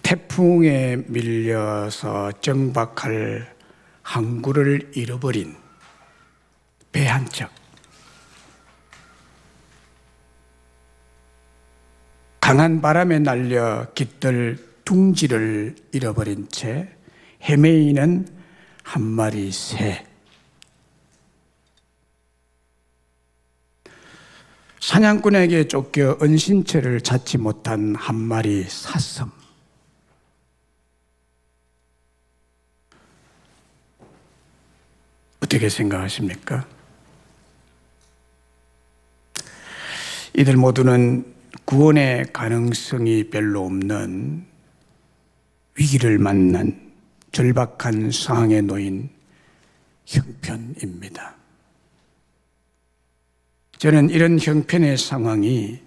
태풍에 밀려서 정박할 항구를 잃어버린 배 한 척, 강한 바람에 날려 깃들 둥지를 잃어버린 채 헤매이는 한 마리 새, 사냥꾼에게 쫓겨 은신처를 찾지 못한 한 마리 사슴, 어떻게 생각하십니까? 이들 모두는 구원의 가능성이 별로 없는 위기를 만난 절박한 상황에 놓인 형편입니다. 저는 이런 형편의 상황이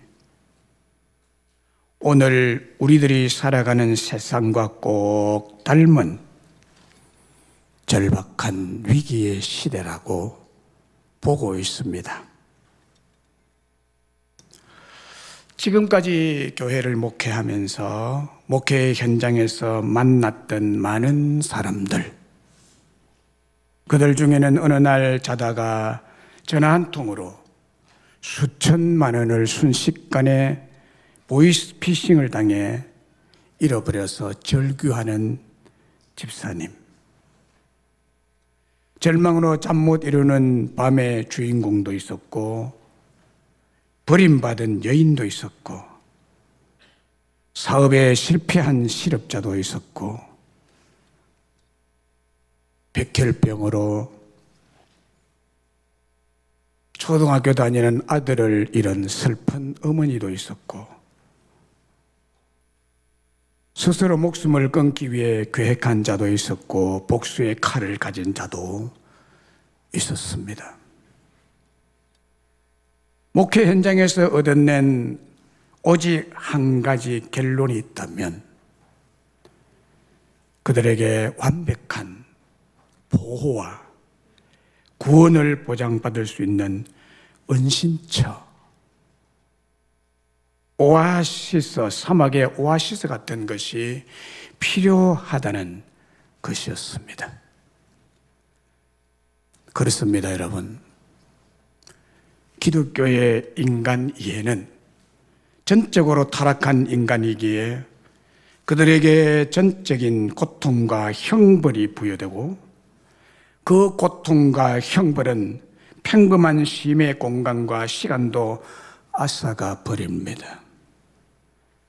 오늘 우리들이 살아가는 세상과 꼭 닮은 절박한 위기의 시대라고 보고 있습니다. 지금까지 교회를 목회하면서 목회 현장에서 만났던 많은 사람들, 그들 중에는 어느 날 자다가 전화 한 통으로 수천만 원을 순식간에 보이스피싱을 당해 잃어버려서 절규하는 집사님, 절망으로 잠 못 이루는 밤의 주인공도 있었고, 버림받은 여인도 있었고, 사업에 실패한 실업자도 있었고, 백혈병으로 초등학교 다니는 아들을 잃은 슬픈 어머니도 있었고, 스스로 목숨을 끊기 위해 계획한 자도 있었고, 복수의 칼을 가진 자도 있었습니다. 목회 현장에서 얻어낸 오직 한 가지 결론이 있다면 그들에게 완벽한 보호와 구원을 보장받을 수 있는 은신처, 오아시스, 사막의 오아시스 같은 것이 필요하다는 것이었습니다. 그렇습니다, 여러분. 기독교의 인간 이해는 전적으로 타락한 인간이기에 그들에게 전적인 고통과 형벌이 부여되고, 그 고통과 형벌은 평범한 쉼의 공간과 시간도 앗아가 버립니다.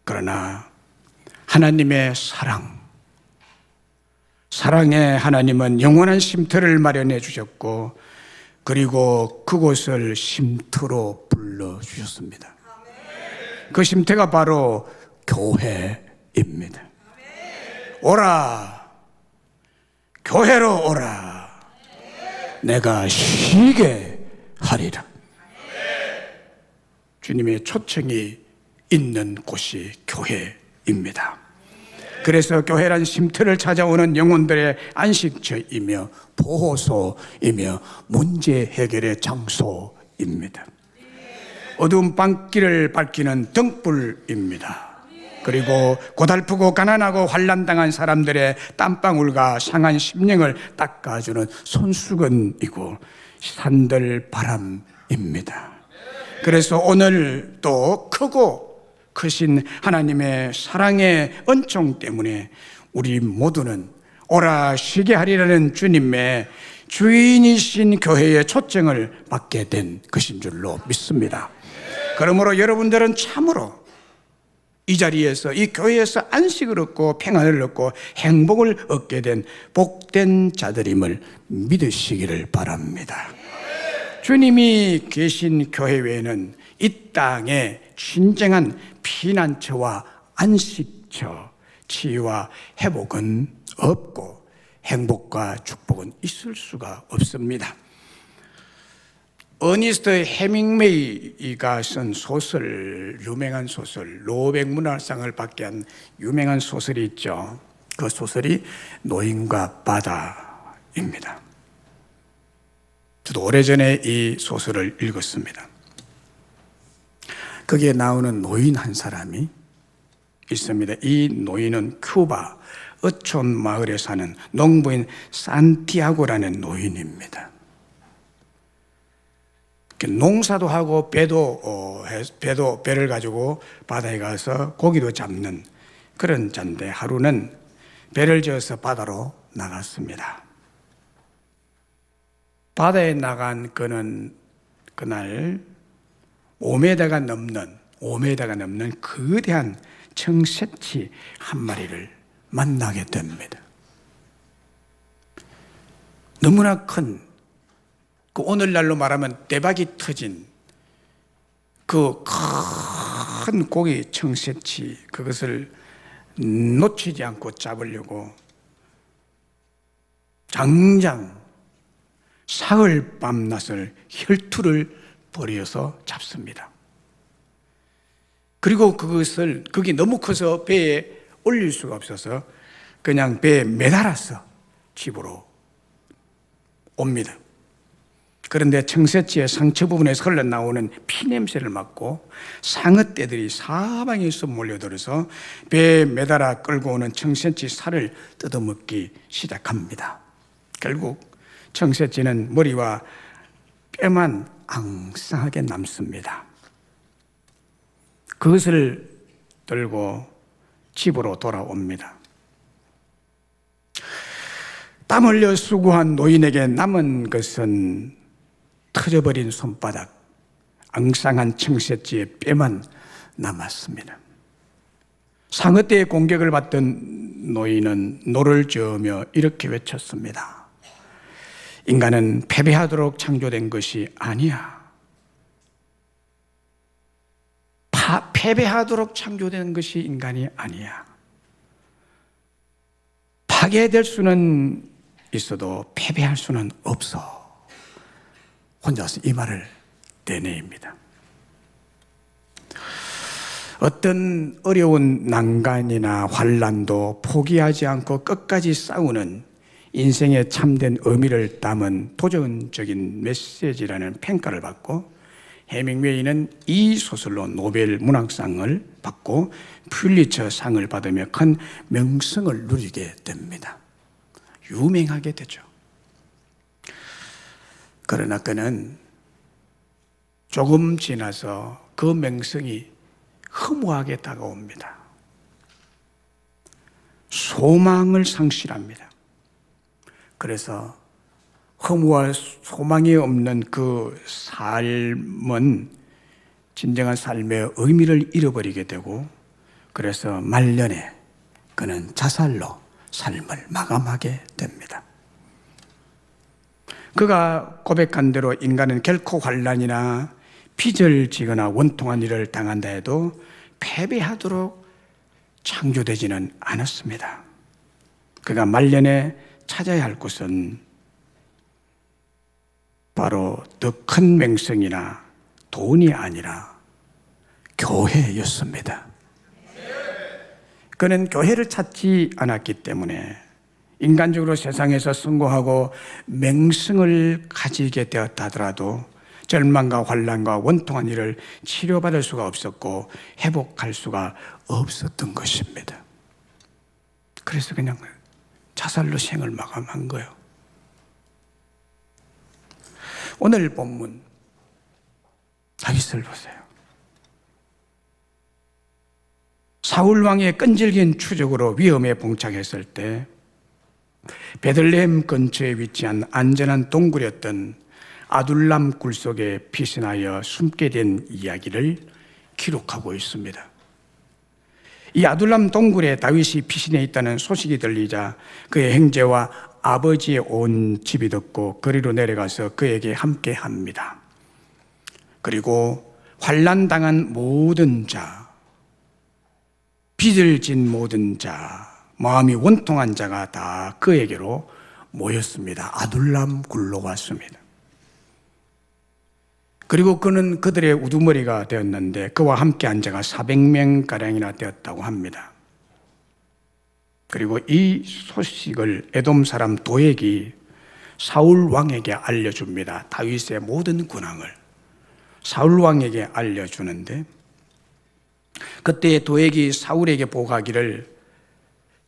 그러나 하나님의 사랑의 하나님은 영원한 쉼터를 마련해 주셨고, 그리고 그곳을 쉼터로 불러주셨습니다. 그 쉼터가 바로 교회입니다. 오라, 교회로 오라, 내가 쉬게 하리라. 주님의 초청이 있는 곳이 교회입니다. 그래서 교회란 쉼터를 찾아오는 영혼들의 안식처이며 보호소이며 문제 해결의 장소입니다. 어두운 밤길을 밝히는 등불입니다. 그리고 고달프고 가난하고 환난당한 사람들의 땀방울과 상한 심령을 닦아주는 손수건이고 산들 바람입니다. 그래서 오늘 또 크고 크신 하나님의 사랑의 은총 때문에 우리 모두는 오라 쉬게 하리라는 주님의 주인이신 교회의 초청을 받게 된 것인 줄로 믿습니다. 그러므로 여러분들은 참으로 이 자리에서, 이 교회에서 안식을 얻고 평안을 얻고 행복을 얻게 된 복된 자들임을 믿으시기를 바랍니다. 주님이 계신 교회 외에는 이 땅에 진정한 피난처와 안식처, 치유와 회복은 없고 행복과 축복은 있을 수가 없습니다. 어니스트 해밍웨이가 쓴 소설, 유명한 소설, 노벨 문학상을 받게 한 유명한 소설이 있죠. 그 소설이 노인과 바다입니다. 저도 오래전에 이 소설을 읽었습니다. 거기에 나오는 노인 한 사람이 있습니다. 이 노인은 큐바 어촌 마을에 사는 농부인 산티아고라는 노인입니다. 농사도 하고 배를 가지고 바다에 가서 고기도 잡는 그런 자인데 하루는 배를 지어서 바다로 나갔습니다. 바다에 나간 그는 그날 5m가 넘는 거대한 청새치 한 마리를 만나게 됩니다. 너무나 큰, 그 오늘날로 말하면 대박이 터진 그 큰 고기 청새치, 그것을 놓치지 않고 잡으려고 장장 사흘 밤낮을 혈투를 벌여서 잡습니다. 그리고 그게 너무 커서 배에 올릴 수가 없어서 그냥 배에 매달아서 집으로 옵니다. 그런데 청새치의 상처 부분에서 흘러나오는 피냄새를 맡고 상어떼들이 사방에서 몰려들어서 배에 매달아 끌고 오는 청새치 살을 뜯어먹기 시작합니다. 결국 청새치는 머리와 뼈만 앙상하게 남습니다. 그것을 들고 집으로 돌아옵니다. 땀 흘려 수고한 노인에게 남은 것은 터져버린 손바닥, 앙상한 청새치의 뼈만 남았습니다. 상어떼의 공격을 받던 노인은 노를 저으며 이렇게 외쳤습니다. 인간은 패배하도록 창조된 것이 아니야. 패배하도록 창조된 것이 인간이 아니야. 파괴될 수는 있어도 패배할 수는 없어. 혼자서 이 말을 되뇌입니다. 어떤 어려운 난간이나 환난도 포기하지 않고 끝까지 싸우는 인생의 참된 의미를 담은 도전적인 메시지라는 평가를 받고 해밍웨이는 이 소설로 노벨 문학상을 받고 퓰리처 상을 받으며 큰 명성을 누리게 됩니다. 유명하게 되죠. 그러나 그는 조금 지나서 그 명성이 허무하게 다가옵니다. 소망을 상실합니다. 그래서 허무와 소망이 없는 그 삶은 진정한 삶의 의미를 잃어버리게 되고, 그래서 말년에 그는 자살로 삶을 마감하게 됩니다. 그가 고백한 대로 인간은 결코 환난이나 빚을지거나 원통한 일을 당한다 해도 패배하도록 창조되지는 않았습니다. 그가 말년에 찾아야 할 곳은 바로 더 큰 명성이나 돈이 아니라 교회였습니다. 그는 교회를 찾지 않았기 때문에 인간적으로 세상에서 성공하고 명성을 가지게 되었다 하더라도 절망과 환난과 원통한 일을 치료받을 수가 없었고 회복할 수가 없었던 것입니다. 그래서 그냥 자살로 생을 마감한 거예요. 오늘 본문 다윗을 보세요. 사울 왕의 끈질긴 추적으로 위험에 봉착했을 때 베들레헴 근처에 위치한 안전한 동굴이었던 아둘람 굴 속에 피신하여 숨게 된 이야기를 기록하고 있습니다. 이 아둘람 동굴에 다윗이 피신해 있다는 소식이 들리자 그의 형제와 아버지의 온 집이 듣고 거리로 내려가서 그에게 함께 합니다. 그리고 환난당한 모든 자, 빚을 진 모든 자, 마음이 원통한 자가 다 그에게로 모였습니다. 아둘람 굴로 왔습니다. 그리고 그는 그들의 우두머리가 되었는데 그와 함께 한 자가 400명가량이나 되었다고 합니다. 그리고 이 소식을 에돔 사람 도액이 사울 왕에게 알려줍니다. 다윗의 모든 근황을 사울 왕에게 알려주는데 그때 도액이 사울에게 보고하기를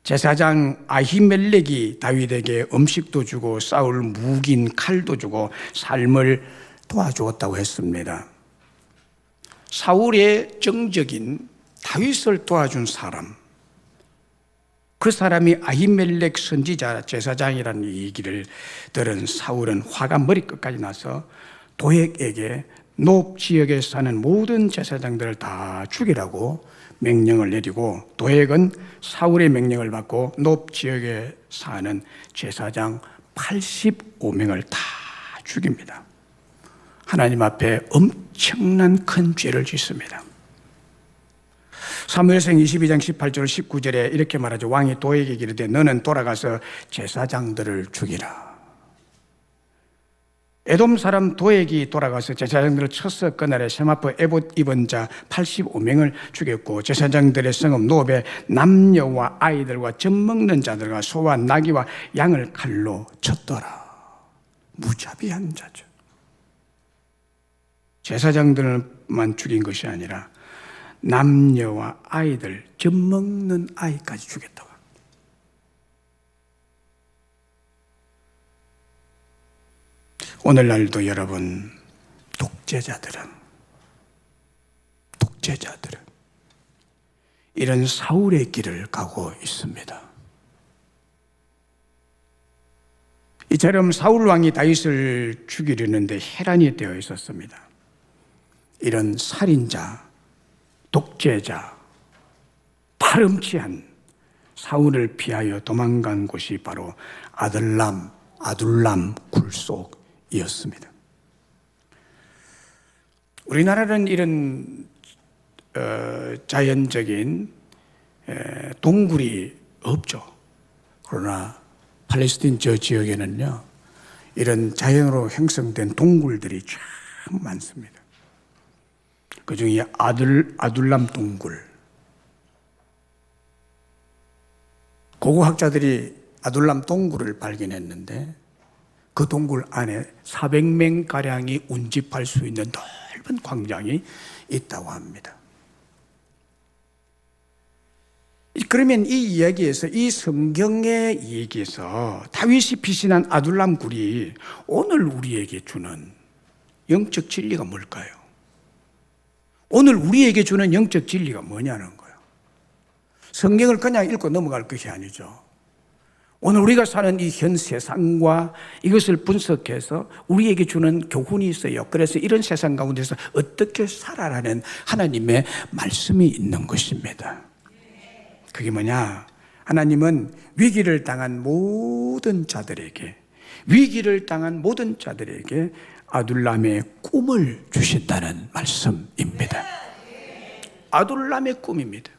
제사장 아히멜렉이 다윗에게 음식도 주고 싸울 무기인 칼도 주고 삶을 도와주었다고 했습니다. 사울의 정적인 다윗을 도와준 사람, 그 사람이 아히멜렉 선지자 제사장이라는 얘기를 들은 사울은 화가 머리끝까지 나서 도액에게 노 지역에 사는 모든 제사장들을 다 죽이라고 명령을 내리고, 도액은 사울의 명령을 받고 노 지역에 사는 제사장 85명을 다 죽입니다. 하나님 앞에 엄청난 큰 죄를 짓습니다. 사무엘상 22장 18절 19절에 이렇게 말하죠. 왕이 도액에게 이르되 너는 돌아가서 제사장들을 죽이라. 에돔 사람 도액이 돌아가서 제사장들을 쳐서 그날에 세마포 에봇 입은 자 85명을 죽였고, 제사장들의 성읍 노베 남녀와 아이들과 젖 먹는 자들과 소와 나귀와 양을 칼로 쳤더라. 무자비한 자죠. 제사장들만 죽인 것이 아니라 남녀와 아이들, 젖 먹는 아이까지 죽였다고. 오늘날도 여러분, 독재자들은 이런 사울의 길을 가고 있습니다. 이처럼 사울 왕이 다윗을 죽이려는데 혈안이 되어 있었습니다. 이런 살인자, 독재자, 파렴치한 사울을 피하여 도망간 곳이 바로 아둘람 굴속이었습니다. 우리나라는 이런 자연적인 동굴이 없죠. 그러나 팔레스틴 저 지역에는요, 이런 자연으로 형성된 동굴들이 참 많습니다. 그 중에 아둘람 동굴. 고고학자들이 아둘람 동굴을 발견했는데 그 동굴 안에 400명가량이 운집할 수 있는 넓은 광장이 있다고 합니다. 그러면 이 이야기에서, 이 성경의 얘기에서 다윗이 피신한 아둘람 굴이 오늘 우리에게 주는 영적 진리가 뭘까요? 오늘 우리에게 주는 영적 진리가 뭐냐는 거예요. 성경을 그냥 읽고 넘어갈 것이 아니죠. 오늘 우리가 사는 이 현 세상과 이것을 분석해서 우리에게 주는 교훈이 있어요. 그래서 이런 세상 가운데서 어떻게 살아라는 하나님의 말씀이 있는 것입니다. 그게 뭐냐? 하나님은 위기를 당한 모든 자들에게 아둘람의 꿈을 주신다는 말씀입니다. 아둘람의 꿈입니다.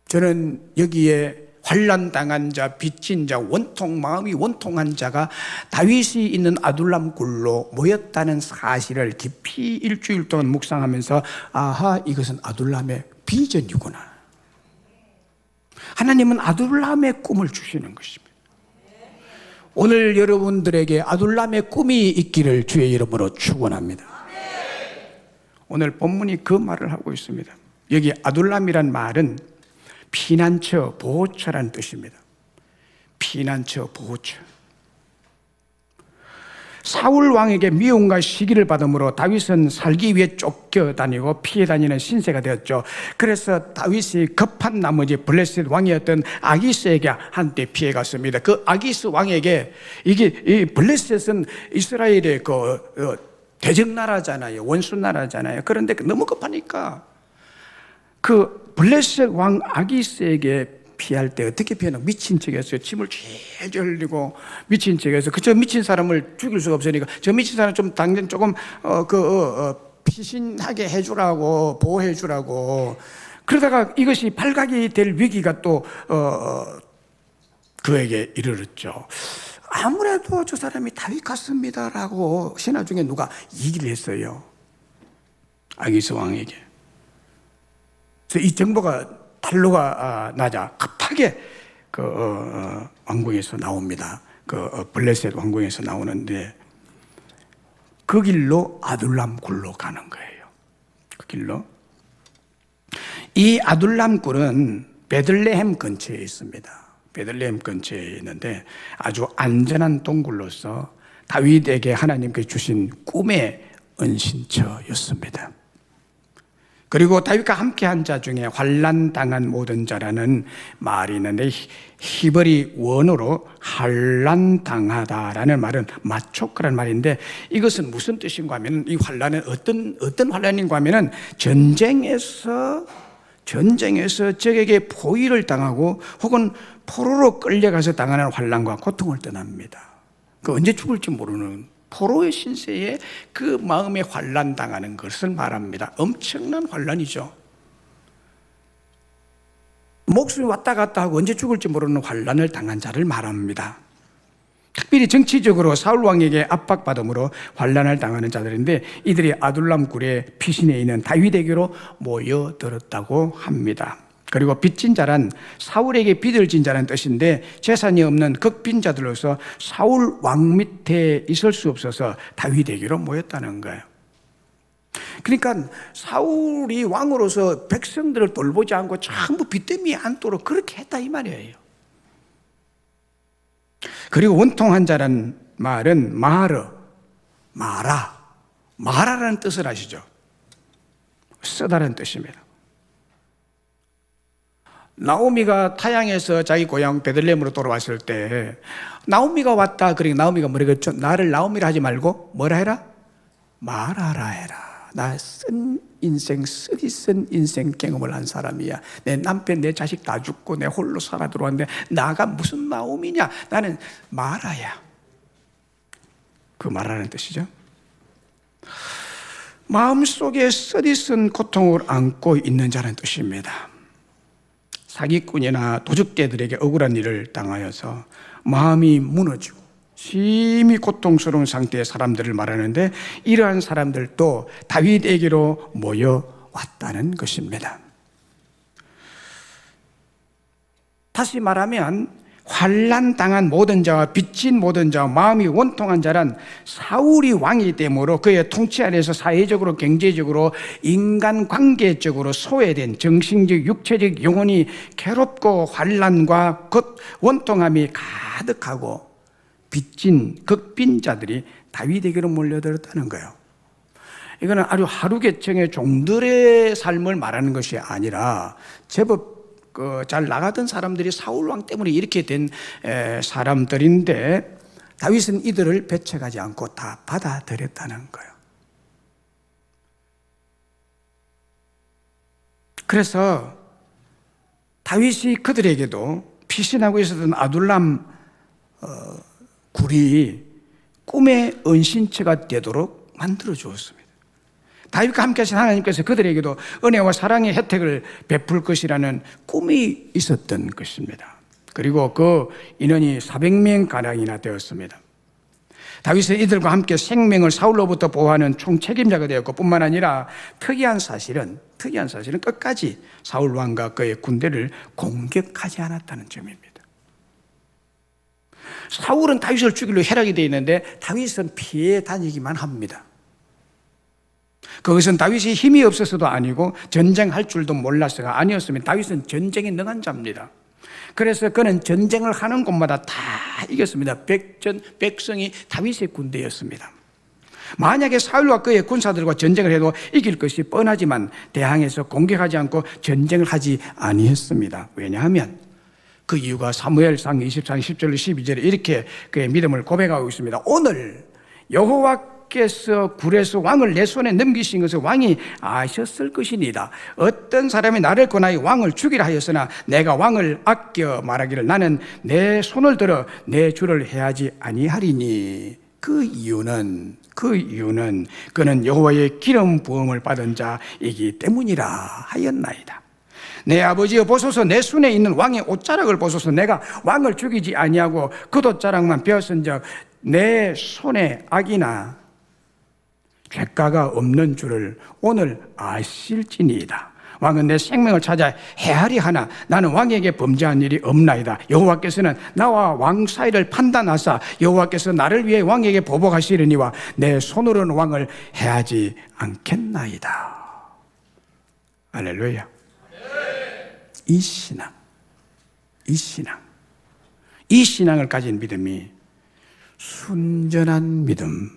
저는 여기에 환난당한 자, 빚진 자, 마음이 원통한 자가 다윗이 있는 아둘람 굴로 모였다는 사실을 깊이 일주일 동안 묵상하면서, 아하, 이것은 아둘람의 비전이구나. 하나님은 아둘람의 꿈을 주시는 것입니다. 오늘 여러분들에게 아둘람의 꿈이 있기를 주의 이름으로 축원합니다. 오늘 본문이 그 말을 하고 있습니다. 여기 아둘람이란 말은 피난처, 보호처라는 뜻입니다. 피난처, 보호처. 사울 왕에게 미움과 시기를 받음으로 다윗은 살기 위해 쫓겨다니고 피해 다니는 신세가 되었죠. 그래서 다윗이 급한 나머지 블레셋 왕이었던 아기스에게 한때 피해 갔습니다. 그 아기스 왕에게, 이 블레셋은 이스라엘의 대적나라잖아요. 원수나라잖아요. 그런데 너무 급하니까 그 블레셋 왕 아기스에게 피할 때 어떻게 피하나? 미친 척해서 침을 질질 흘리고 미친 척해서 저 미친 사람을 죽일 수가 없으니까 저 미친 사람 좀 당장 조금 피신하게 해주라고, 보호해주라고. 그러다가 이것이 발각이 될 위기가 또 그에게 이르렀죠. 아무래도 저 사람이 다윗 같습니다라고 신하 중에 누가 얘기를 했어요. 아기스 왕에게. 그래서 이 정보가 탄로가 나자 급하게 왕궁에서 나옵니다. 블레셋 왕궁에서 나오는데 그 길로 아둘람 굴로 가는 거예요. 그 길로. 이 아둘람 굴은 베들레헴 근처에 있습니다. 베들레헴 근처에 있는데 아주 안전한 동굴로서 다윗에게 하나님께서 주신 꿈의 은신처였습니다. 그리고 다윗과 함께한 자 중에 환난당한 모든 자라는 말이 있는데 히브리 원어로 환난당하다라는 말은 마초크라는 말인데 이것은 무슨 뜻인가 하면 이 환난은 어떤 환난인가 하면은 전쟁에서 적에게 포위를 당하고 혹은 포로로 끌려가서 당하는 환난과 고통을 떠납니다. 그 언제 죽을지 모르는 포로의 신세에 그 마음에 환난 당하는 것을 말합니다. 엄청난 환난이죠. 목숨이 왔다 갔다 하고 언제 죽을지 모르는 환난을 당한 자를 말합니다. 특별히 정치적으로 사울 왕에게 압박받음으로 환난을 당하는 자들인데 이들이 아둘람 굴의 피신에 있는 다윗에게로 모여들었다고 합니다. 그리고 빚진 자란 사울에게 빚을 진 자라는 뜻인데 재산이 없는 극빈자들로서 사울 왕 밑에 있을 수 없어서 다윗에게로 모였다는 거예요. 그러니까 사울이 왕으로서 백성들을 돌보지 않고 전부 빚더미에 앉도록 그렇게 했다 이 말이에요. 그리고 원통한 자란 말은 마라라는 뜻을 아시죠? 쓰다라는 뜻입니다. 나오미가 타향에서 자기 고향 베들레헴으로 돌아왔을 때 나오미가 왔다. 그러니까 나오미가 뭐라 그랬죠? 나를 나오미라 하지 말고 뭐라 해라? 마라라 해라. 나 쓰디 쓴 인생 경험을 한 사람이야. 내 남편 내 자식 다 죽고 내 홀로 살아 들어왔는데 나가 무슨 나오미냐? 나는 마라야. 그 마라라는 뜻이죠. 마음속에 쓰디 쓴 고통을 안고 있는 자라는 뜻입니다. 사기꾼이나 도적개들에게 억울한 일을 당하여서 마음이 무너지고 심히 고통스러운 상태의 사람들을 말하는데 이러한 사람들도 다윗에게로 모여왔다는 것입니다. 다시 말하면 환난당한 모든 자와 빚진 모든 자와 마음이 원통한 자란 사울이 왕이 되므로 그의 통치 아래서 사회적으로 경제적으로 인간관계적으로 소외된 정신적 육체적 영혼이 괴롭고 환난과 원통함이 가득하고 빚진 극빈자들이 다윗에게로 몰려들었다는 거예요. 이거는 아주 하루계층의 종들의 삶을 말하는 것이 아니라 제법 잘 나가던 사람들이 사울 왕 때문에 이렇게 된 사람들인데 다윗은 이들을 배척하지 않고 다 받아들였다는 거예요. 그래서 다윗이 그들에게도 피신하고 있었던 아둘람 굴이 꿈의 은신처가 되도록 만들어 주었습니다. 다윗과 함께 하신 하나님께서 그들에게도 은혜와 사랑의 혜택을 베풀 것이라는 꿈이 있었던 것입니다. 그리고 그 인원이 400명가량이나 되었습니다. 다윗은 이들과 함께 생명을 사울로부터 보호하는 총책임자가 되었고 뿐만 아니라 특이한 사실은 끝까지 사울 왕과 그의 군대를 공격하지 않았다는 점입니다. 사울은 다윗을 죽이려 해락이 되어 있는데 다윗은 피해 다니기만 합니다. 그것은 다윗이 힘이 없어서도 아니고 전쟁할 줄도 몰라서가 아니었으면 다윗은 전쟁에 능한 자입니다. 그래서 그는 전쟁을 하는 곳마다 다 이겼습니다. 백성이 다윗의 군대였습니다. 만약에 사울과 그의 군사들과 전쟁을 해도 이길 것이 뻔하지만 대항해서 공격하지 않고 전쟁을 하지 아니했습니다. 왜냐하면 그 이유가 사무엘상 24장 10절 12절에 이렇게 그의 믿음을 고백하고 있습니다. 오늘 여호와께서 굴에서 왕을 내 손에 넘기신 것을 왕이 아셨을 것이니이다. 어떤 사람이 나를 권하여 왕을 죽이라 하였으나 내가 왕을 아껴 말하기를 나는 내 손을 들어 내 주를 해하지 아니하리니 그 이유는 그는 여호와의 기름 부음을 받은 자이기 때문이라 하였나이다. 내 아버지여 보소서 내 손에 있는 왕의 옷자락을 보소서 내가 왕을 죽이지 아니하고 그 옷자락만 베었은즉 내 손에 악이나 죄가가 없는 줄을 오늘 아실지니이다. 왕은 내 생명을 찾아 해하리 하나 나는 왕에게 범죄한 일이 없나이다. 여호와께서는 나와 왕 사이를 판단하사 여호와께서 나를 위해 왕에게 보복하시려니와 내 손으로는 왕을 해하지 않겠나이다. 할렐루야. 이 신앙을 가진 믿음이 순전한 믿음,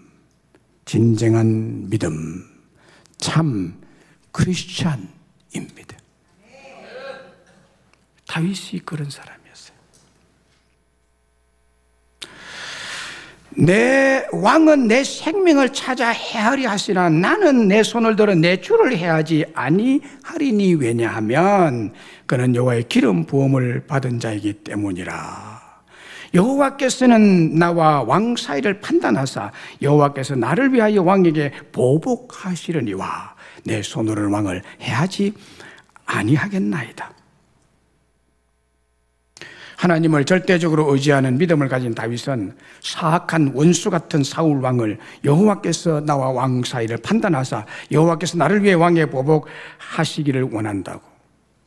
진정한 믿음, 참 크리스찬입니다. 다윗이 그런 사람이었어요. 내 왕은 내 생명을 찾아 헤아리 하시나 나는 내 손을 들어 내 주를 해하지 아니하리니 왜냐하면 그는 여호와의 기름 부음을 받은 자이기 때문이라. 여호와께서는 나와 왕 사이를 판단하사 여호와께서 나를 위하여 왕에게 보복하시려니와 내 손으로는 왕을 해하지 아니하겠나이다. 하나님을 절대적으로 의지하는 믿음을 가진 다윗은 사악한 원수 같은 사울 왕을 여호와께서 나와 왕 사이를 판단하사 여호와께서 나를 위해 왕에 보복하시기를 원한다고,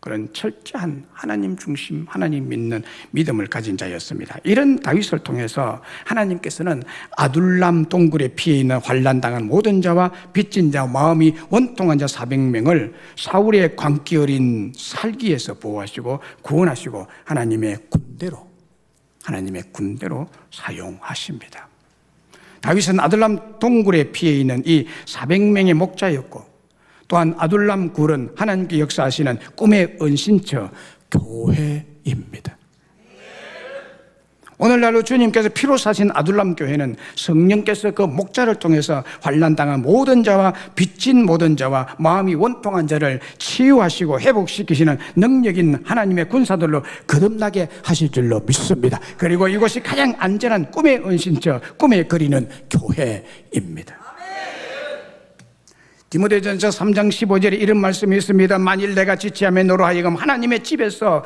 그런 철저한 하나님 중심, 하나님 믿는 믿음을 가진 자였습니다. 이런 다윗을 통해서 하나님께서는 아둘람 동굴에 피해 있는 환난당한 모든 자와 빚진 자, 마음이 원통한 자 400명을 사울의 광기 어린 살기에서 보호하시고 구원하시고 하나님의 군대로 사용하십니다. 다윗은 아둘람 동굴에 피해 있는 이 400명의 목자였고, 또한 아둘람 굴은 하나님께 역사하시는 꿈의 은신처 교회입니다. 오늘날로 주님께서 피로 사신 아둘람 교회는 성령께서 그 목자를 통해서 환난당한 모든 자와 빚진 모든 자와 마음이 원통한 자를 치유하시고 회복시키시는 능력인 하나님의 군사들로 거듭나게 하실 줄로 믿습니다. 그리고 이곳이 가장 안전한 꿈의 은신처, 꿈에 그리는 교회입니다. 디모데전서 3장 15절에 이런 말씀이 있습니다. 만일 내가 지체하면 너로 하여금 하나님의 집에서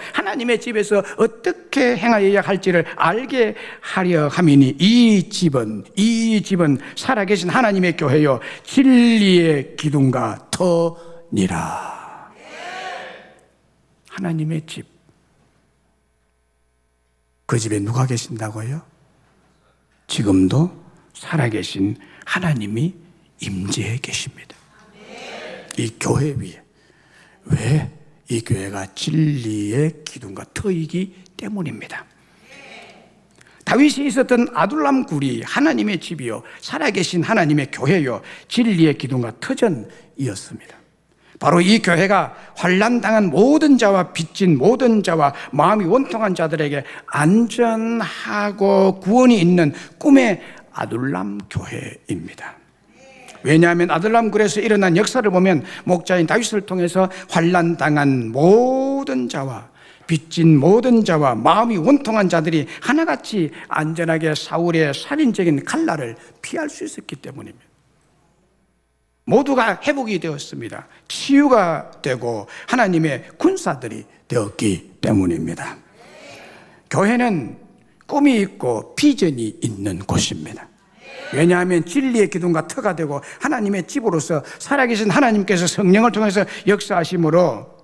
어떻게 행하여야 할지를 알게 하려 함이니 이 집은 살아계신 하나님의 교회요 진리의 기둥과 터니라. 하나님의 집, 그 집에 누가 계신다고요? 지금도 살아계신 하나님이 임재해 계십니다. 이 교회 위에. 왜? 이 교회가 진리의 기둥과 터이기 때문입니다. 다윗이 있었던 아둘람 굴이 하나님의 집이요 살아계신 하나님의 교회요 진리의 기둥과 터전이었습니다. 바로 이 교회가 환난당한 모든 자와 빚진 모든 자와 마음이 원통한 자들에게 안전하고 구원이 있는 꿈의 아둘람 교회입니다. 왜냐하면 아둘람 굴에서 일어난 역사를 보면 목자인 다윗을 통해서 환난당한 모든 자와 빚진 모든 자와 마음이 원통한 자들이 하나같이 안전하게 사울의 살인적인 칼날을 피할 수 있었기 때문입니다. 모두가 회복이 되었습니다. 치유가 되고 하나님의 군사들이 되었기 때문입니다. 교회는 꿈이 있고 비전이 있는 곳입니다. 왜냐하면 진리의 기둥과 터가 되고 하나님의 집으로서 살아계신 하나님께서 성령을 통해서 역사하심으로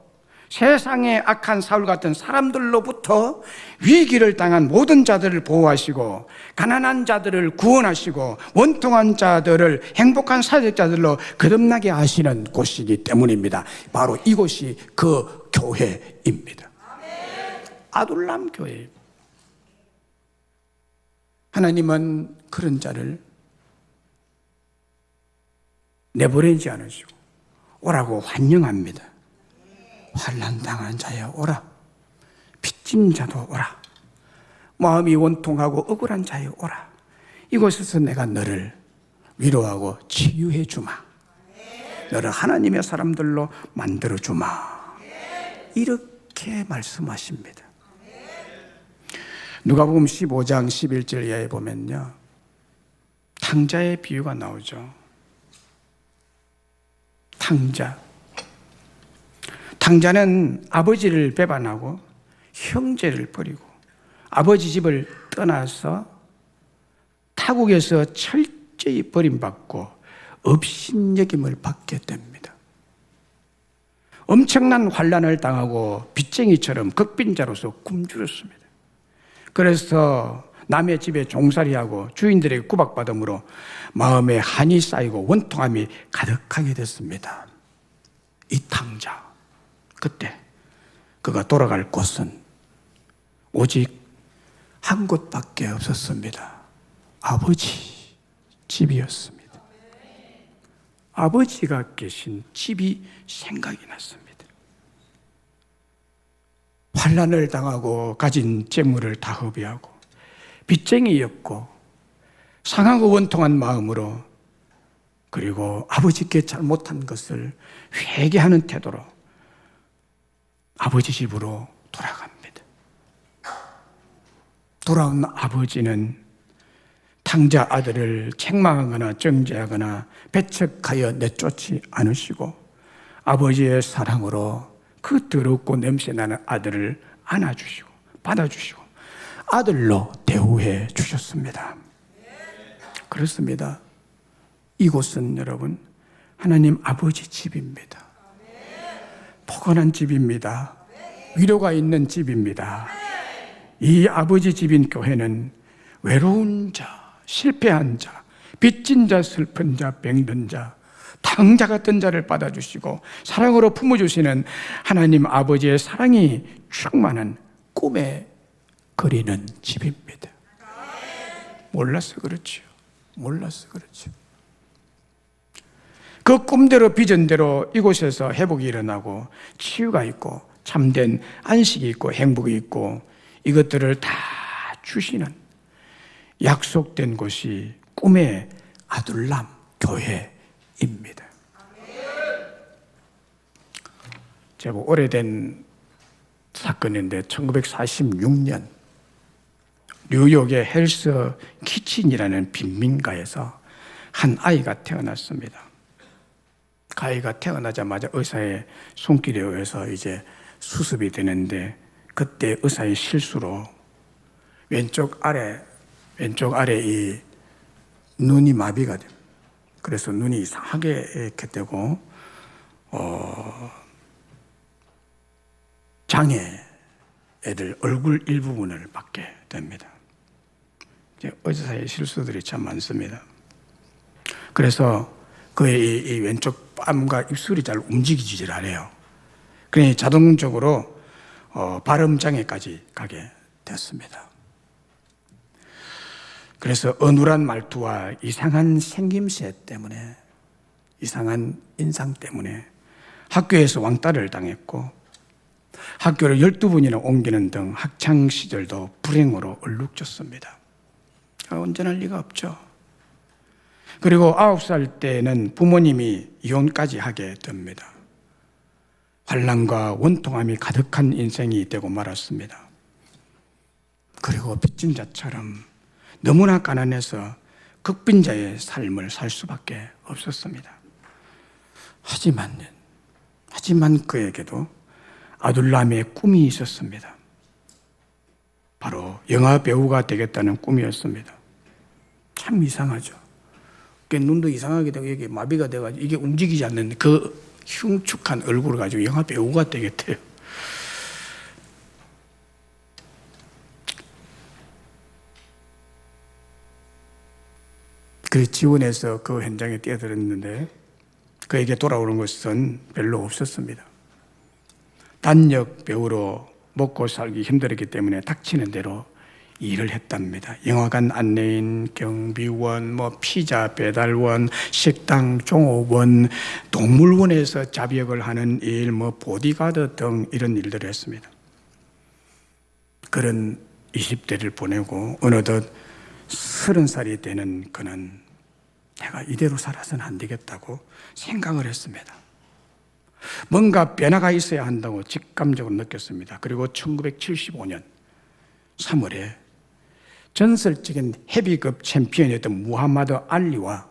세상의 악한 사울 같은 사람들로부터 위기를 당한 모든 자들을 보호하시고 가난한 자들을 구원하시고 원통한 자들을 행복한 사역자들로 거듭나게 하시는 곳이기 때문입니다. 바로 이곳이 그 교회입니다. 아둘람 교회. 하나님은 그런 자를 내보내지 않으시고 오라고 환영합니다. 환난당한 자여 오라. 빚진 자도 오라. 마음이 원통하고 억울한 자여 오라. 이곳에서 내가 너를 위로하고 치유해 주마. 너를 하나님의 사람들로 만들어 주마. 이렇게 말씀하십니다. 누가복음 15장 11절 이하에 보면요, 탕자의 비유가 나오죠. 탕자는 아버지를 배반하고 형제를 버리고 아버지 집을 떠나서 타국에서 철저히 버림받고 업신여김을 받게 됩니다. 엄청난 환난을 당하고 빚쟁이처럼 극빈자로서 굶주렸습니다. 그래서 남의 집에 종살이하고 주인들에게 구박받음으로 마음에 한이 쌓이고 원통함이 가득하게 됐습니다. 이 탕자, 그때 그가 돌아갈 곳은 오직 한 곳밖에 없었습니다. 아버지 집이었습니다. 아버지가 계신 집이 생각이 났습니다. 환난을 당하고 가진 재물을 다 허비하고 빚쟁이였고 상하고 원통한 마음으로, 그리고 아버지께 잘못한 것을 회개하는 태도로 아버지 집으로 돌아갑니다. 돌아온 아버지는 탕자 아들을 책망하거나 정죄하거나 배척하여 내쫓지 않으시고 아버지의 사랑으로 그 더럽고 냄새나는 아들을 안아주시고 받아주시고 아들로 대우해 주셨습니다. 그렇습니다. 이곳은 여러분 하나님 아버지 집입니다. 포근한 집입니다. 위로가 있는 집입니다. 이 아버지 집인 교회는 외로운 자, 실패한 자, 빚진 자, 슬픈 자, 병든 자, 탕자 같은 자를 받아주시고 사랑으로 품어주시는 하나님 아버지의 사랑이 충만한 꿈에 그리는 집입니다. 몰라서 그렇죠. 몰라서 그렇죠. 그 꿈대로 비전대로 이곳에서 회복이 일어나고 치유가 있고 참된 안식이 있고 행복이 있고 이것들을 다 주시는 약속된 곳이 꿈의 아둘람 교회입니다. 제법 오래된 사건인데 1946년 뉴욕의 헬스 키친이라는 빈민가에서 한 아이가 태어났습니다. 그 아이가 태어나자마자 의사의 손길에 의해서 이제 수습이 되는데 그때 의사의 실수로 왼쪽 아래 이 눈이 마비가 됩니다. 그래서 눈이 이상하게 이렇게 되고 장애 애들 얼굴 일부분을 받게 됩니다. 의사의 실수들이 참 많습니다. 그래서 그의 이 왼쪽 뺨과 입술이 잘 움직이질 않아요. 그러니 자동적으로 발음 장애까지 가게 됐습니다. 그래서 어눌한 말투와 이상한 생김새 때문에, 이상한 인상 때문에 학교에서 왕따를 당했고 학교를 12번이나 옮기는 등 학창시절도 불행으로 얼룩졌습니다. 온전할 리가 없죠. 그리고 9살 때는 부모님이 이혼까지 하게 됩니다. 환난과 원통함이 가득한 인생이 되고 말았습니다. 그리고 빚진 자처럼 너무나 가난해서 극빈자의 삶을 살 수밖에 없었습니다. 하지만 그에게도 아둘람의 꿈이 있었습니다. 바로 영화 배우가 되겠다는 꿈이었습니다. 참 이상하죠. 눈도 이상하게 되고 이게 마비가 돼가지고 이게 움직이지 않는 그 흉측한 얼굴을 가지고 영화 배우가 되겠대요. 그 지원해서 그 현장에 뛰어들었는데 그에게 돌아오는 것은 별로 없었습니다. 단역 배우로 먹고 살기 힘들었기 때문에 닥치는 대로 일을 했답니다. 영화관 안내인, 경비원, 피자 배달원, 식당 종업원, 동물원에서 잡역을 하는 일, 보디가드 등 이런 일들을 했습니다. 그런 20대를 보내고 어느덧 30살이 되는 그는 내가 이대로 살아서는 안 되겠다고 생각을 했습니다. 뭔가 변화가 있어야 한다고 직감적으로 느꼈습니다. 그리고 1975년 3월에 전설적인 헤비급 챔피언이었던 무하마드 알리와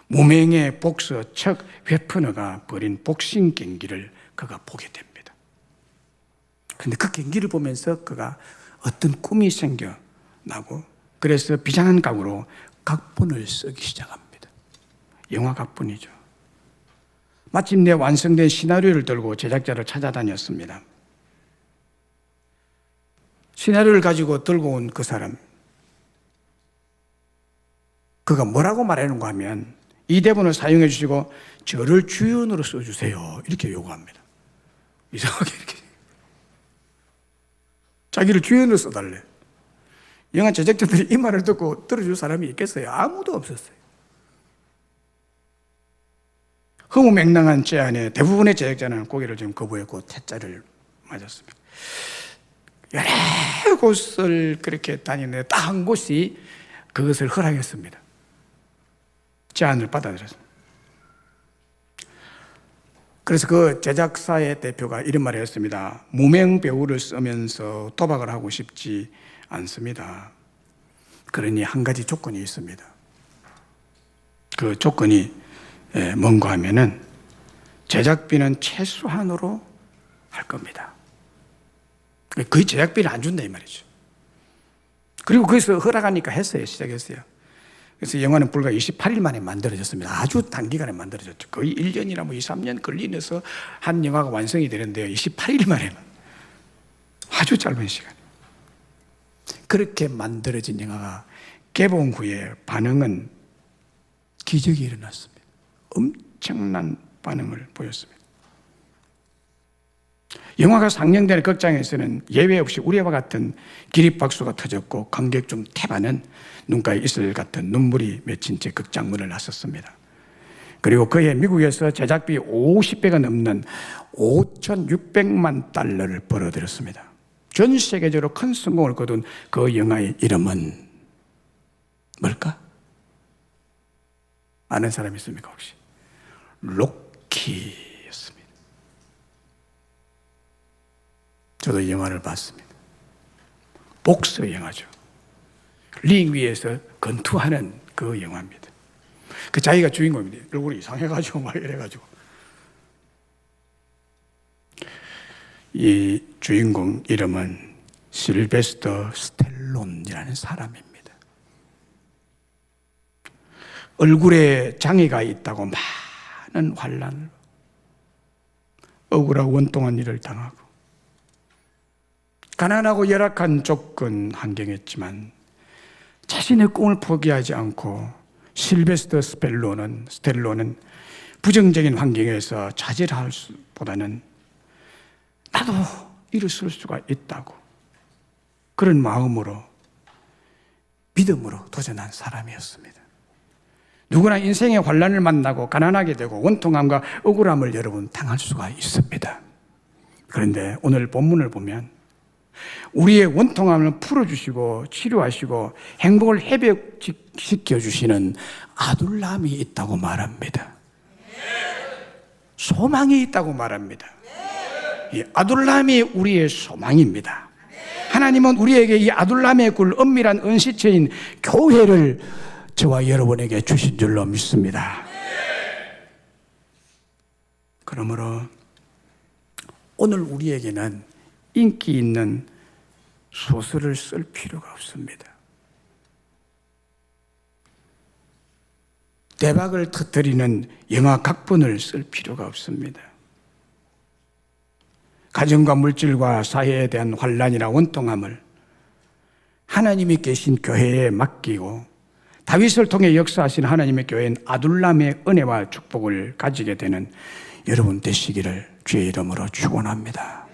무명의 복서 척 웨퍼너가 벌인 복싱 경기를 그가 보게 됩니다. 그런데 그 경기를 보면서 그가 어떤 꿈이 생겨나고 그래서 비장한 각오로 각본을 쓰기 시작합니다. 영화 각본이죠. 마침내 완성된 시나리오를 들고 제작자를 찾아다녔습니다. 시나리오를 가지고 들고 온 그 사람, 그가 뭐라고 말하는가 하면 이 대본을 사용해 주시고 저를 주연으로 써주세요 이렇게 요구합니다. 이상하게 이렇게 자기를 주연으로 써달래. 영화 제작자들이 이 말을 듣고 들어줄 사람이 있겠어요? 아무도 없었어요. 허무맹랑한 제안에 대부분의 제작자는 고개를 좀 거부했고 퇴짜를 맞았습니다. 여러 곳을 그렇게 다니는데 딱 한 곳이 그것을 허락했습니다. 제안을 받아들였습니다. 그래서 그 제작사의 대표가 이런 말을 했습니다. 무명 배우를 쓰면서 도박을 하고 싶지 않습니다. 그러니 한 가지 조건이 있습니다. 그 조건이 뭔가 하면은 제작비는 최소한으로 할 겁니다. 거의 제작비를 안 준다 이 말이죠. 그리고 거기서 허락하니까 했어요. 시작했어요. 그래서 영화는 불과 28일 만에 만들어졌습니다. 아주 단기간에 만들어졌죠. 거의 1년이나 2, 3년 걸리면서 한 영화가 완성이 되는데요. 28일 만에 아주 짧은 시간. 그렇게 만들어진 영화가 개봉 후에 반응은 기적이 일어났습니다. 엄청난 반응을 보였습니다. 영화가 상영되는 극장에서는 예외 없이 우리와 같은 기립박수가 터졌고 관객 중 태반은 눈가에 이슬 같은 눈물이 맺힌 채 극장 문을 나섰습니다. 그리고 그해 미국에서 제작비 50배가 넘는 5,600만 달러를 벌어들였습니다. 전 세계적으로 큰 성공을 거둔 그 영화의 이름은 뭘까? 아는 사람 있습니까 혹시? 로키였습니다. 저도 이 영화를 봤습니다. 복서 영화죠. 링 위에서 권투하는 그 영화입니다. 그 자기가 주인공입니다. 얼굴이 이상해가지고 막 이래가지고 이 주인공 이름은 실베스터 스텔론이라는 사람입니다. 얼굴에 장애가 있다고 많은 환난을 억울하고 원통한 일을 당하고 가난하고 열악한 조건 환경이었지만 자신의 꿈을 포기하지 않고 실베스터 스텔론은 부정적인 환경에서 자질할 수보다는 나도 일을 쓸 수가 있다고 그런 마음으로 믿음으로 도전한 사람이었습니다. 누구나 인생의 환난을 만나고 가난하게 되고 원통함과 억울함을 여러분 당할 수가 있습니다. 그런데 오늘 본문을 보면 우리의 원통함을 풀어주시고 치료하시고 행복을 회복시켜 주시는 아둘람이 있다고 말합니다. 소망이 있다고 말합니다. 이 아둘람이 우리의 소망입니다. 하나님은 우리에게 이 아둘람의 굴 은밀한 은시처인 교회를 저와 여러분에게 주신 줄로 믿습니다. 그러므로 오늘 우리에게는 인기 있는 소설을 쓸 필요가 없습니다. 대박을 터뜨리는 영화 각본을 쓸 필요가 없습니다. 가정과 물질과 사회에 대한 환난이나 원통함을 하나님이 계신 교회에 맡기고 다윗을 통해 역사하신 하나님의 교회인 아둘람의 은혜와 축복을 가지게 되는 여러분 되시기를 주의 이름으로 축원합니다.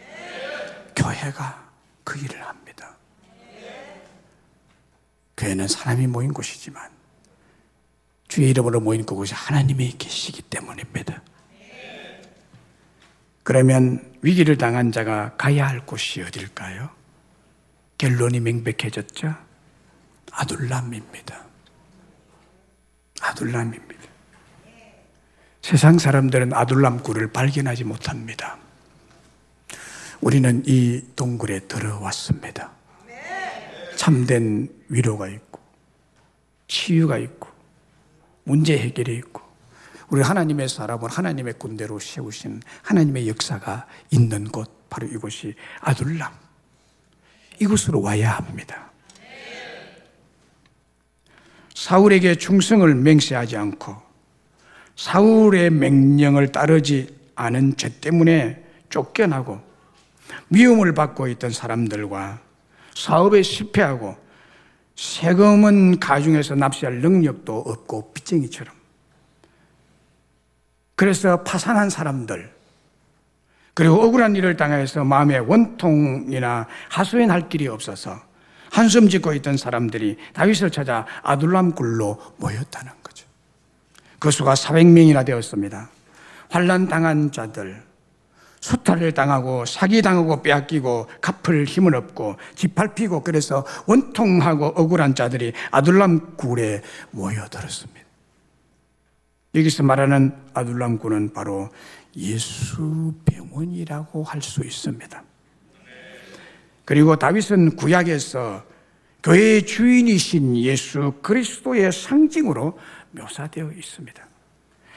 교회가 그 일을 합니다. 교회는 사람이 모인 곳이지만 주의 이름으로 모인 그곳에 하나님이 계시기 때문입니다. 그러면 위기를 당한 자가 가야 할 곳이 어딜까요? 결론이 명백해졌죠? 아둘람입니다. 아둘람입니다. 세상 사람들은 아둘람 굴을 발견하지 못합니다. 우리는 이 동굴에 들어왔습니다. 참된 위로가 있고 치유가 있고 문제 해결이 있고 우리 하나님의 사람을 하나님의 군대로 세우신 하나님의 역사가 있는 곳 바로 이곳이 아둘람. 이곳으로 와야 합니다. 사울에게 충성을 맹세하지 않고 사울의 명령을 따르지 않은 죄 때문에 쫓겨나고 미움을 받고 있던 사람들과 사업에 실패하고 세금은 가중해서 납세할 능력도 없고 빚쟁이처럼 그래서 파산한 사람들 그리고 억울한 일을 당해서 마음에 원통이나 하소연할 길이 없어서 한숨 짓고 있던 사람들이 다윗을 찾아 아둘람 굴로 모였다는 거죠. 그 수가 400명이나 되었습니다. 환난 당한 자들, 수탈을 당하고 사기당하고 빼앗기고 갚을 힘은 없고 짓밟히고 그래서 원통하고 억울한 자들이 아둘람 굴에 모여들었습니다. 여기서 말하는 아둘람 굴은 바로 예수 병원이라고 할 수 있습니다. 그리고 다윗은 구약에서 교회의 주인이신 예수 그리스도의 상징으로 묘사되어 있습니다.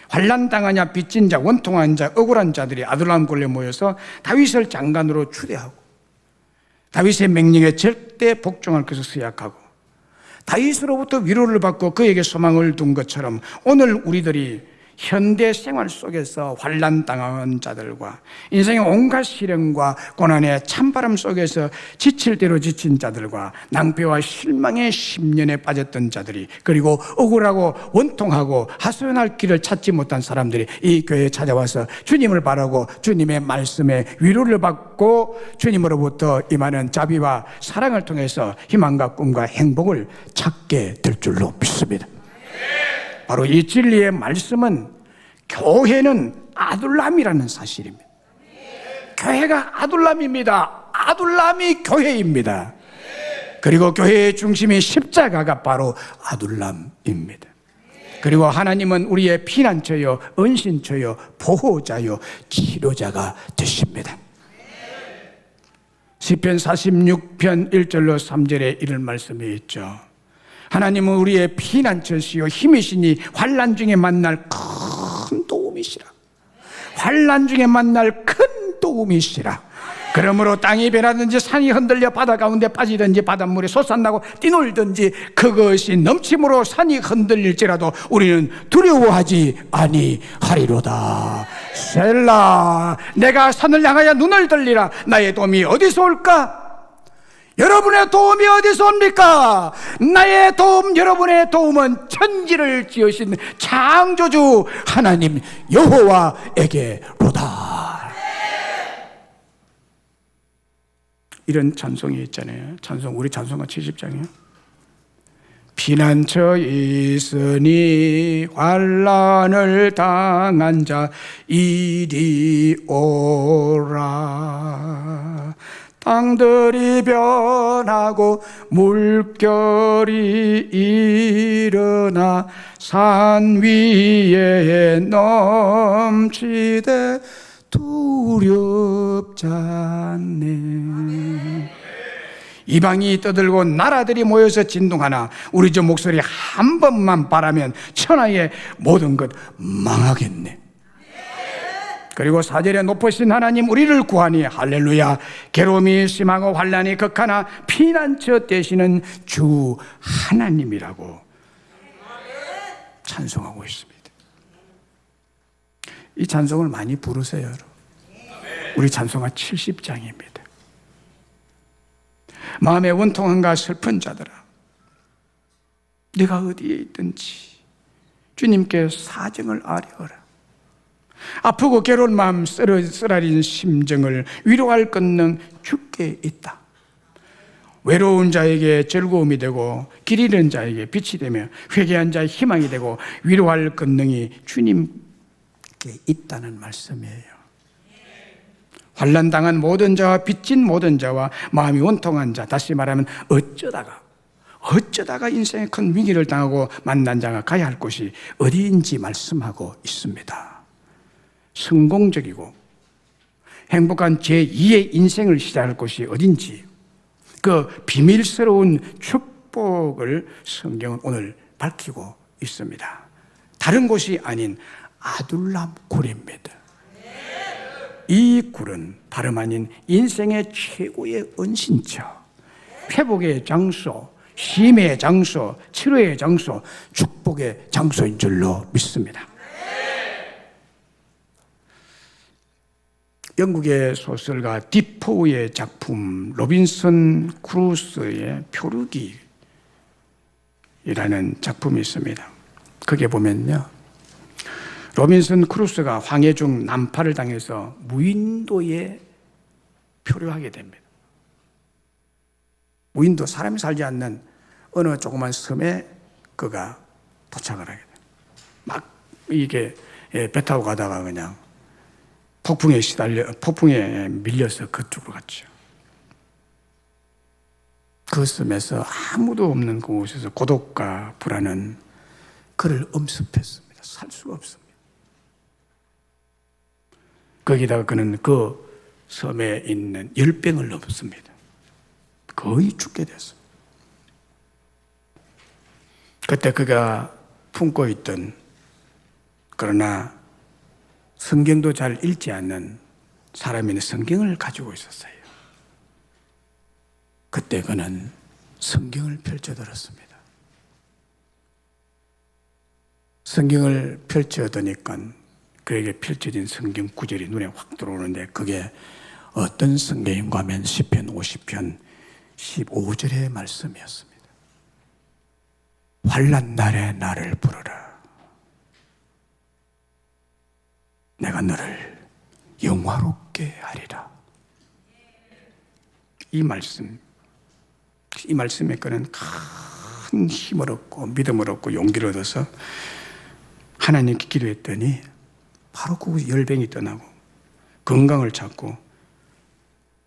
환난 당하냐 빚진 자, 원통한 자, 억울한 자들이 아둘람 굴에 모여서 다윗을 장관으로 추대하고 다윗의 명령에 절대 복종할 것을 수약하고 다윗으로부터 위로를 받고 그에게 소망을 둔 것처럼 오늘 우리들이 현대 생활 속에서 환난 당한 자들과 인생의 온갖 시련과 고난의 찬바람 속에서 지칠 대로 지친 자들과 낭패와 실망의 10년에 빠졌던 자들이 그리고 억울하고 원통하고 하소연할 길을 찾지 못한 사람들이 이 교회에 찾아와서 주님을 바라고 주님의 말씀에 위로를 받고 주님으로부터 임하는 자비와 사랑을 통해서 희망과 꿈과 행복을 찾게 될 줄로 믿습니다. 바로 이 진리의 말씀은 교회는 아둘람이라는 사실입니다. 교회가 아둘람입니다. 아둘람이 교회입니다. 그리고 교회의 중심이 십자가가 바로 아둘람입니다. 그리고 하나님은 우리의 피난처요, 은신처요, 보호자요, 치료자가 되십니다. 시편 46편 1절로 3절에 이런 말씀이 있죠. 하나님은 우리의 피난처시요 힘이시니 환난 중에 만날 큰 도움이시라. 환난 중에 만날 큰 도움이시라. 그러므로 땅이 변하든지 산이 흔들려 바다 가운데 빠지든지 바닷물에 솟아나고 뛰놀든지 그것이 넘침으로 산이 흔들릴지라도 우리는 두려워하지 아니하리로다. 셀라. 내가 산을 향하여 눈을 들리라. 나의 도움이 어디서 올까? 여러분의 도움이 어디서 옵니까? 나의 도움, 여러분의 도움은 천지를 지으신 창조주 하나님 여호와에게로다. 이런 찬송이 있잖아요. 찬송, 우리 찬송가 70장이요. 피난처 있으니 환난을 당한 자 이리 오라. 땅들이 변하고 물결이 일어나 산 위에 넘치되 두렵지 않네. 이방이 떠들고 나라들이 모여서 진동하나 우리 저 목소리 한 번만 바라면 천하의 모든 것 망하겠네. 그리고 4절에 높으신 하나님 우리를 구하니 할렐루야. 괴로움이 심하고 환난이 극하나 피난처 되시는 주 하나님이라고 찬송하고 있습니다. 이 찬송을 많이 부르세요, 여러분. 우리 찬송가 70장입니다. 마음에 원통한가 슬픈 자들아, 네가 어디에 있든지 주님께 사정을 아뢰어라. 아프고 괴로운 마음 쓰라린 심정을 위로할 권능 주께 있다. 외로운 자에게 즐거움이 되고 길 잃은 자에게 빛이 되며 회개한 자의 희망이 되고 위로할 권능이 주님께 있다는 말씀이에요. 환난당한 모든 자와 빚진 모든 자와 마음이 원통한 자, 다시 말하면 어쩌다가 인생의 큰 위기를 당하고 만난 자가 가야 할 곳이 어디인지 말씀하고 있습니다. 성공적이고 행복한 제2의 인생을 시작할 곳이 어딘지 그 비밀스러운 축복을 성경은 오늘 밝히고 있습니다. 다른 곳이 아닌 아둘람 굴입니다. 이 굴은 다름 아닌 인생의 최고의 은신처, 회복의 장소, 쉼의 장소, 치료의 장소, 축복의 장소인 줄로 믿습니다. 영국의 소설가 디포의 작품 로빈슨 크루소의 표류기라는 작품이 있습니다. 거기에 보면요, 로빈슨 크루소가 황해 중 난파를 당해서 무인도에 표류하게 됩니다. 무인도, 사람이 살지 않는 어느 조그만 섬에 그가 도착을 하게 됩니다. 막 이게 배 타고 가다가 그냥 폭풍에 밀려서 그쪽으로 갔죠. 그 섬에서 아무도 없는 그곳에서 고독과 불안은 그를 엄습했습니다. 살 수가 없습니다. 거기다가 그는 그 섬에 있는 열병을 넘습니다. 거의 죽게 됐어요. 그때 그가 품고 있던, 그러나 성경도 잘 읽지 않는 사람이 성경을 가지고 있었어요. 그때 그는 성경을 펼쳐들었습니다. 성경을 펼쳐드니까 그에게 펼쳐진 성경 구절이 눈에 확 들어오는데, 그게 어떤 성경인가 하면 시편 50편 15절의 말씀이었습니다. 환난 날에 나를 부르라. 내가 너를 영화롭게 하리라. 이 말씀에 그는 큰 힘을 얻고 믿음을 얻고 용기를 얻어서 하나님께 기도했더니 바로 그곳에 열병이 떠나고 건강을 찾고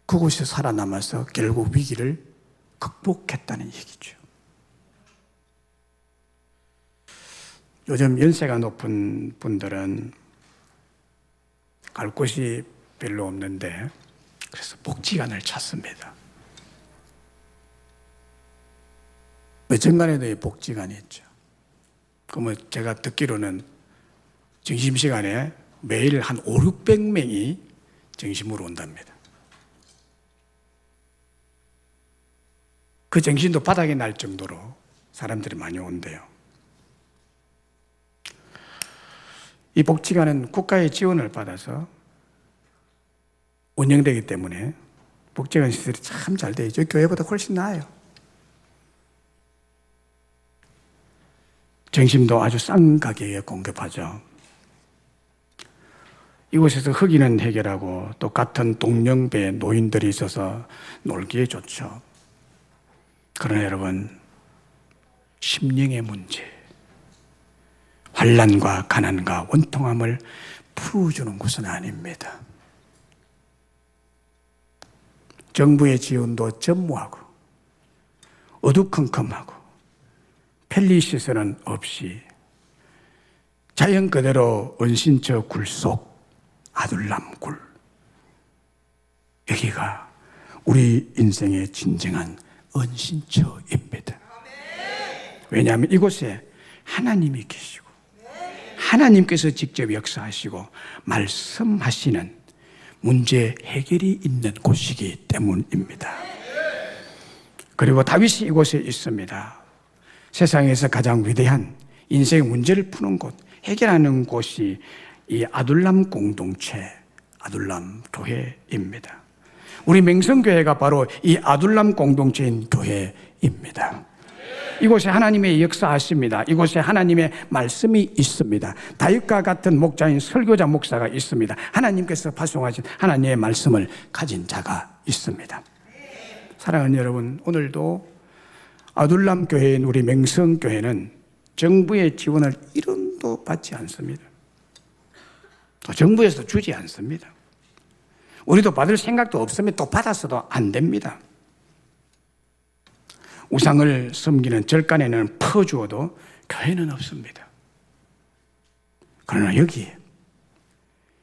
그곳에 살아남아서 결국 위기를 극복했다는 얘기죠. 요즘 연세가 높은 분들은 갈 곳이 별로 없는데 그래서 복지관을 찾습니다. 며칠간에도 이 복지관이 있죠. 그러면 제가 듣기로는 점심시간에 매일 한 500~600명이 점심으로 온답니다. 그 정신도 바닥이 날 정도로 사람들이 많이 온대요. 이 복지관은 국가의 지원을 받아서 운영되기 때문에 복지관 시설이 참 잘 되어 있죠. 교회보다 훨씬 나아요. 점심도 아주 싼 가격에 공급하죠. 이곳에서 흑인은 해결하고 또 같은 동년배 노인들이 있어서 놀기에 좋죠. 그러나 여러분, 심령의 문제, 환난과 가난과 원통함을 풀어주는 곳은 아닙니다. 정부의 지원도 전무하고 어두컴컴하고 편리시설은 없이 자연 그대로 은신처 굴속 아둘람굴, 여기가 우리 인생의 진정한 은신처입니다. 왜냐하면 이곳에 하나님이 계시고 하나님께서 직접 역사하시고 말씀하시는 문제 해결이 있는 곳이기 때문입니다. 그리고 다윗이 이곳에 있습니다. 세상에서 가장 위대한 인생의 문제를 푸는 곳, 해결하는 곳이 이 아둘람 공동체, 아둘람 교회입니다. 우리 맹성교회가 바로 이 아둘람 공동체인 교회입니다. 이곳에 하나님의 역사하십니다. 이곳에 하나님의 말씀이 있습니다. 다윗과 같은 목자인 설교자 목사가 있습니다. 하나님께서 파송하신 하나님의 말씀을 가진 자가 있습니다. 사랑하는 여러분, 오늘도 아둘람 교회인 우리 맹성교회는 정부의 지원을 1원도 받지 않습니다. 또 정부에서 주지 않습니다. 우리도 받을 생각도 없으면 또 받았어도 안 됩니다. 우상을 섬기는 절간에는 퍼주어도 교회는 없습니다. 그러나 여기에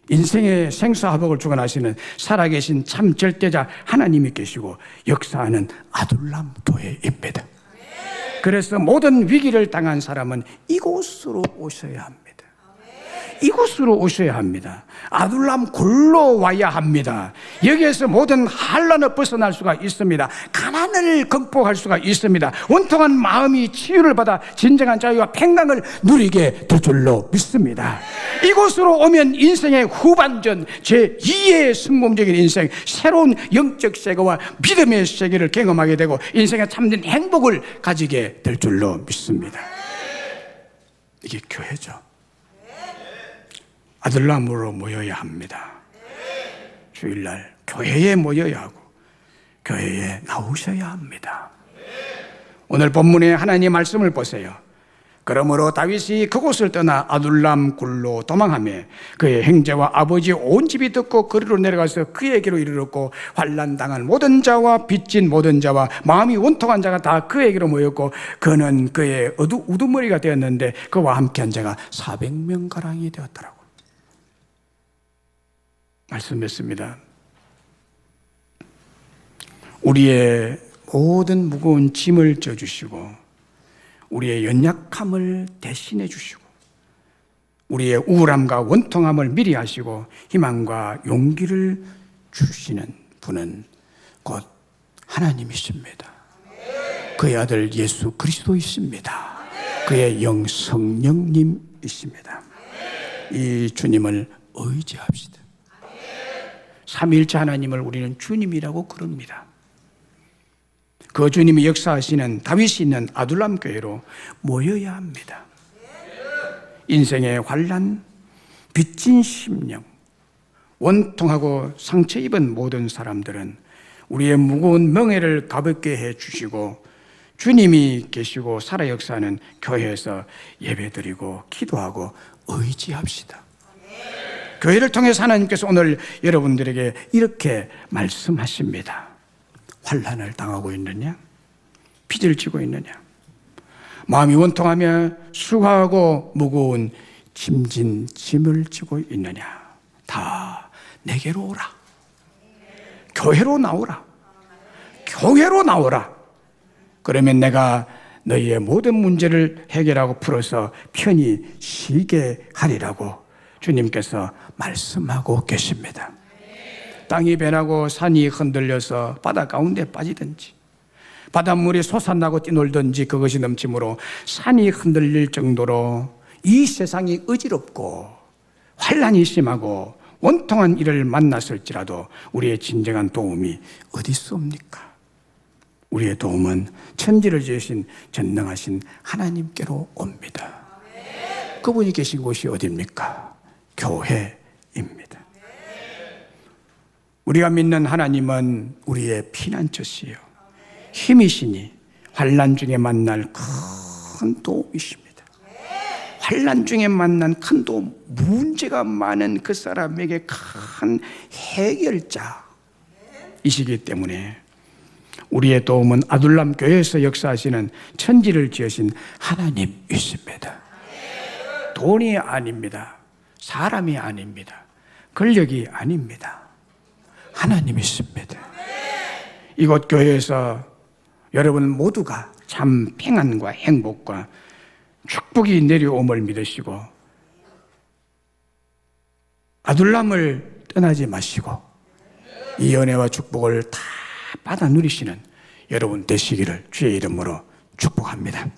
인생의 생사화복을 주관하시는 살아계신 참 절대자 하나님이 계시고 역사하는 아둘람 교회입니다. 그래서 모든 위기를 당한 사람은 이곳으로 오셔야 합니다. 이곳으로 오셔야 합니다. 아둘람 굴로 와야 합니다. 여기에서 모든 환난을 벗어날 수가 있습니다. 가난을 극복할 수가 있습니다. 원통한 마음이 치유를 받아 진정한 자유와 평강을 누리게 될 줄로 믿습니다. 이곳으로 오면 인생의 후반전 제2의 성공적인 인생, 새로운 영적 세계와 믿음의 세계를 경험하게 되고 인생의 참된 행복을 가지게 될 줄로 믿습니다. 이게 교회죠. 아들람으로 모여야 합니다. 주일날 교회에 모여야 하고 교회에 나오셔야 합니다. 오늘 본문의 하나님의 말씀을 보세요. 그러므로 다윗이 그곳을 떠나 아둘람 굴로 도망하며 그의 형제와 아버지 온 집이 듣고 그리로 내려가서 그에게로 이르렀고 환난 당한 모든 자와 빚진 모든 자와 마음이 원통한 자가 다 그에게로 모였고 그는 그의 우두머리가 되었는데 그와 함께한 자가 400명 가량이 되었더라고. 말씀했습니다. 우리의 모든 무거운 짐을 져주시고 우리의 연약함을 대신해 주시고 우리의 우울함과 원통함을 미리 하시고 희망과 용기를 주시는 분은 곧 하나님이십니다. 그의 아들 예수 그리스도이십니다. 그의 영 성령님이십니다. 이 주님을 의지합시다. 삼위일체 하나님을 우리는 주님이라고 부릅니다. 그 주님이 역사하시는 다윗이 있는 아둘람 교회로 모여야 합니다. 인생의 환난, 빚진 심령, 원통하고 상처 입은 모든 사람들은 우리의 무거운 멍에를 가볍게 해 주시고 주님이 계시고 살아 역사하는 교회에서 예배드리고 기도하고 의지합시다. 교회를 통해서 하나님께서 오늘 여러분들에게 이렇게 말씀하십니다. 환난을 당하고 있느냐? 빚을 지고 있느냐? 마음이 원통하며 수고하고 무거운 짐진 짐을 지고 있느냐? 다 내게로 오라. 교회로 나오라. 교회로 나오라. 그러면 내가 너희의 모든 문제를 해결하고 풀어서 편히 쉬게 하리라고 주님께서 말씀하고 계십니다. 땅이 변하고 산이 흔들려서 바다 가운데 빠지든지 바닷물이 솟아나고 뛰놀든지 그것이 넘침으로 산이 흔들릴 정도로 이 세상이 어지럽고 환난이 심하고 원통한 일을 만났을지라도 우리의 진정한 도움이 어디 있습니까? 우리의 도움은 천지를 지으신 전능하신 하나님께로 옵니다. 그분이 계신 곳이 어디입니까? 교회입니다. 우리가 믿는 하나님은 우리의 피난처시요 힘이시니 환난 중에 만날 큰 도움이십니다. 환난 중에 만난 큰 도움, 문제가 많은 그 사람에게 큰 해결자이시기 때문에 우리의 도움은 아둘람 교회에서 역사하시는 천지를 지으신 하나님이십니다. 돈이 아닙니다. 사람이 아닙니다. 권력이 아닙니다. 하나님이십니다. 이곳 교회에서 여러분 모두가 참 평안과 행복과 축복이 내려옴을 믿으시고 아둘람을 떠나지 마시고 이 은혜와 축복을 다 받아 누리시는 여러분 되시기를 주의 이름으로 축복합니다.